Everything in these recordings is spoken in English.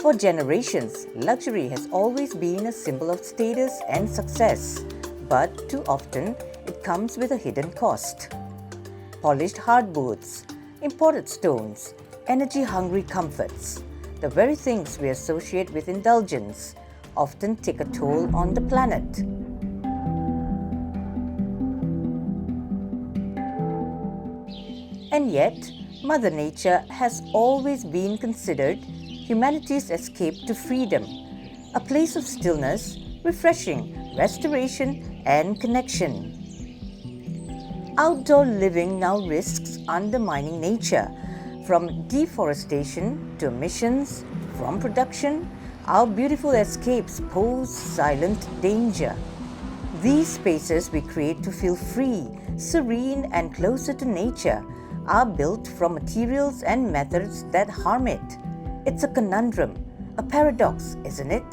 For generations, luxury has always been a symbol of status and success, but too often it comes with a hidden cost. Polished hardwoods, imported stones, energy-hungry comforts, the very things we associate with indulgence, often take a toll on the planet. And yet, Mother Nature has always been considered humanity's escape to freedom, a place of stillness, refreshing, restoration, and connection. Outdoor living now risks undermining nature. From deforestation to emissions, from production, our beautiful escapes pose silent danger. These spaces we create to feel free, serene, and closer to nature are built from materials and methods that harm it. It's a conundrum, a paradox, isn't it?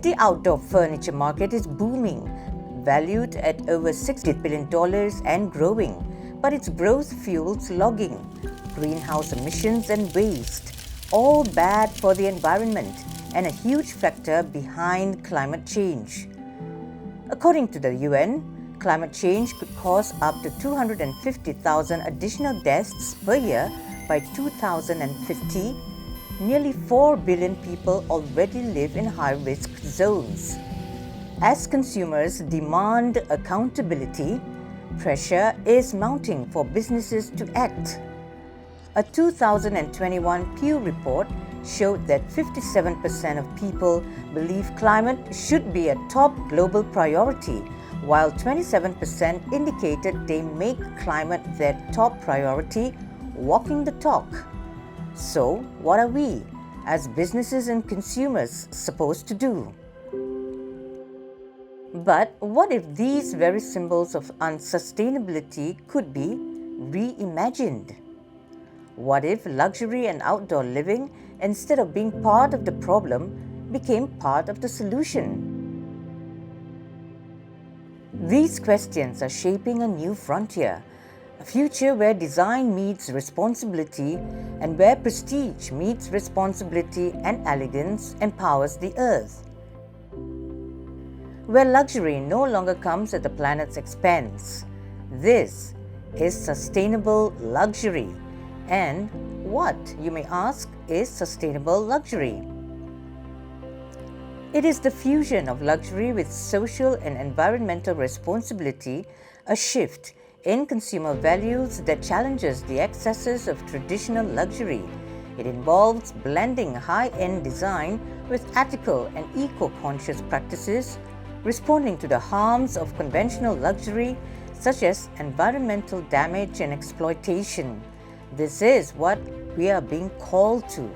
The outdoor furniture market is booming, valued at over $60 billion and growing, but its growth fuels logging, greenhouse emissions and waste, all bad for the environment and a huge factor behind climate change. According to the UN, climate change could cause up to 250,000 additional deaths per year by 2050. Nearly 4 billion people already live in high-risk zones. As consumers demand accountability, pressure is mounting for businesses to act. A 2021 Pew report showed that 57% of people believe climate should be a top global priority, while 27% indicated they make climate their top priority, walking the talk. So, what are we, as businesses and consumers, supposed to do? But what if these very symbols of unsustainability could be reimagined? What if luxury and outdoor living, instead of being part of the problem, became part of the solution? These questions are shaping a new frontier, a future where design meets responsibility and where prestige meets responsibility and elegance empowers the earth. Where luxury no longer comes at the planet's expense. This is sustainable luxury. And what, you may ask, is sustainable luxury? It is the fusion of luxury with social and environmental responsibility, a shift in consumer values that challenges the excesses of traditional luxury. It involves blending high-end design with ethical and eco-conscious practices, responding to the harms of conventional luxury such as environmental damage and exploitation. This is what we are being called to.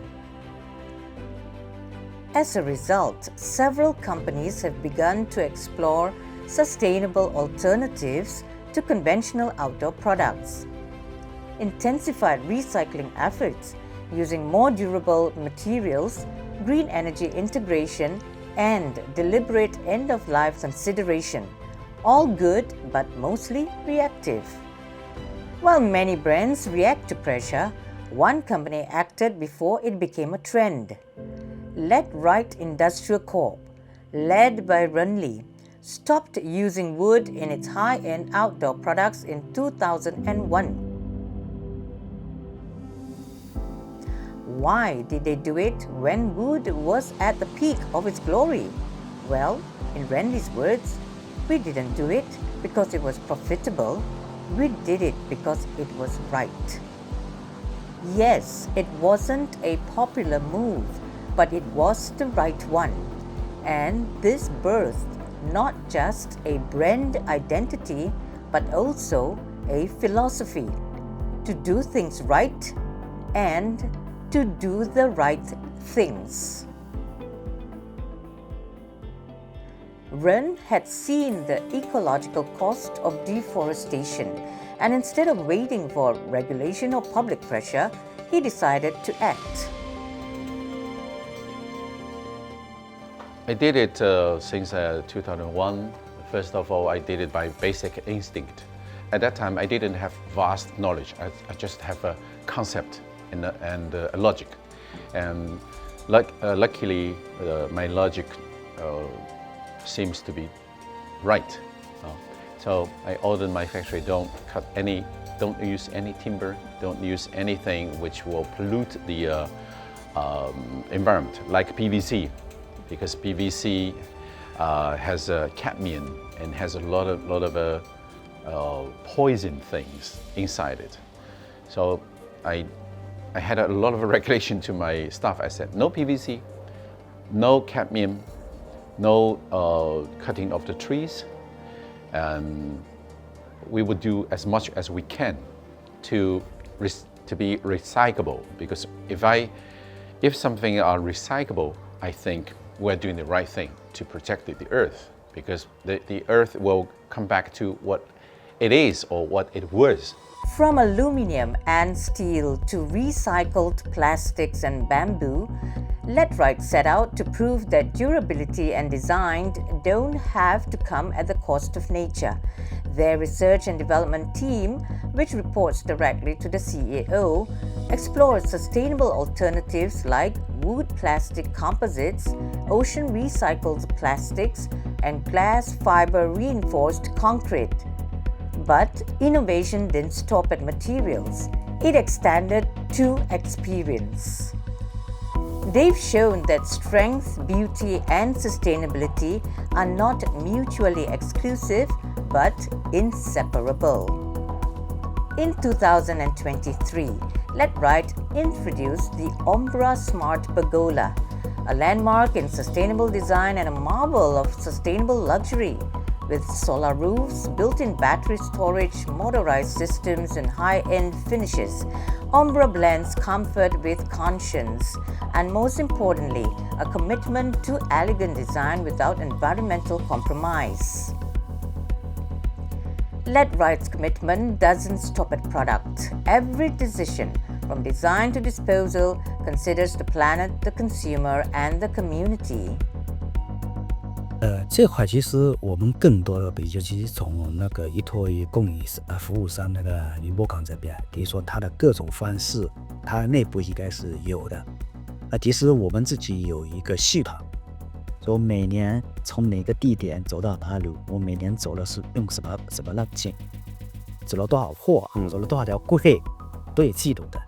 As a result, several companies have begun to explore sustainable alternatives to conventional outdoor products. Intensified recycling efforts using more durable materials, green energy integration, and deliberate end-of-life consideration. All good, but mostly reactive. While many brands react to pressure, one company acted before it became a trend. Letright Industrial Corp., led by Ren Li, stopped using wood in its high-end outdoor products in 2001. Why did they do it when wood was at the peak of its glory? Well, in Ren Li's words, we didn't do it because it was profitable. We did it because it was right. Yes, it wasn't a popular move, but it was the right one. And this birthed not just a brand identity, but also a philosophy to do things right and to do the right things. Ren had seen the ecological cost of deforestation, and instead of waiting for regulation or public pressure, he decided to act. I did it since 2001. First of all, I did it by basic instinct. At that time, I didn't have vast knowledge. I just have a concept and a logic. And luckily, my logic seems to be right. So I ordered my factory, don't use any timber, don't use anything which will pollute the environment, like PVC, because PVC has cadmium and has a lot of poison things inside it. So I had a lot of regulation to my staff. I said, no PVC, no cadmium, no cutting of the trees, and we would do as much as we can to be recyclable. Because if something are recyclable, I think we're doing the right thing to protect the earth, because the earth will come back to what it is or what it was. From aluminium and steel to recycled plastics and bamboo, Letright set out to prove that durability and design don't have to come at the cost of nature. Their research and development team, which reports directly to the CEO, explores sustainable alternatives like wood plastic composites, ocean recycled plastics, and glass fiber reinforced concrete. But innovation didn't stop at materials. It extended to experience. They've shown that strength, beauty, and sustainability are not mutually exclusive but inseparable. In 2023, Letright introduced the Ombra Smart Pergola, a landmark in sustainable design and a marvel of sustainable luxury. With solar roofs, built-in battery storage, motorized systems, and high-end finishes, Ombra blends comfort with conscience, and most importantly, a commitment to elegant design without environmental compromise. Letright's commitment doesn't stop at product. Every decision, from design to disposal, considers the planet, the consumer, and the community. 这块其实我们更多的比较，其实从那个依托于服务商那个宁波港这边，比如说它的各种方式，它内部应该是有的。其实我们自己有一个系统，说每年从哪个地点走到哪里，我每年走的是用什么路径，走了多少货，走了多少条柜，都有记录的，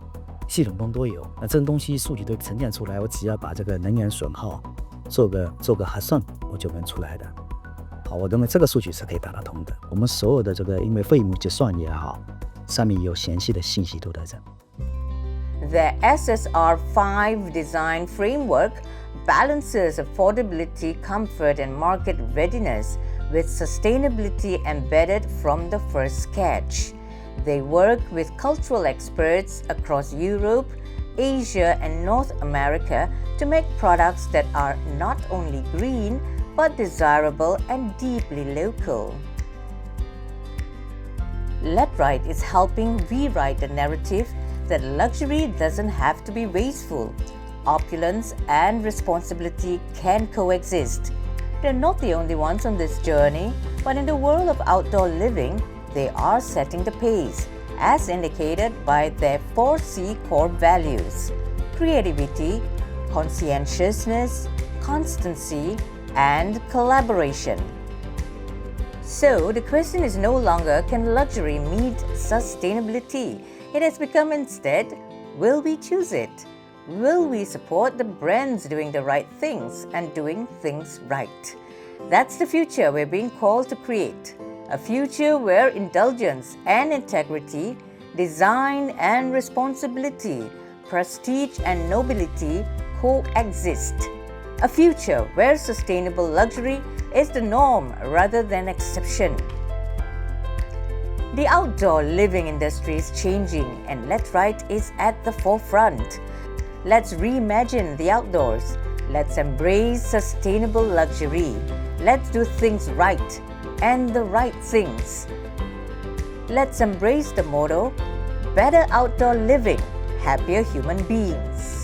系统中都有。那这种东西数据都沉淀出来，我只要把这个能源损耗做个核算，我就能出来的。好，我认为这个数据是可以打得通的。我们所有的这个，因为费用结算也好，上面有详细的信息都在这。The SSR5 design framework balances affordability, comfort, and market readiness with sustainability embedded from the first sketch. They work with cultural experts across Europe, Asia, and North America to make products that are not only green but desirable and deeply local. Letright is helping rewrite the narrative that luxury doesn't have to be wasteful. Opulence and responsibility can coexist. They're not the only ones on this journey, but in the world of outdoor living, they are setting the pace, as indicated by their 4C core values: creativity, conscientiousness, constancy, and collaboration. So the question is no longer, can luxury meet sustainability? It has become instead, will we choose it? Will we support the brands doing the right things and doing things right? That's the future we're being called to create. A future where indulgence and integrity, design and responsibility, prestige and nobility coexist. A future where sustainable luxury is the norm rather than exception. The outdoor living industry is changing, and Letright is at the forefront. Let's reimagine the outdoors. Let's embrace sustainable luxury. Let's do things right and the right things. Let's embrace the motto, better outdoor living, happier human beings.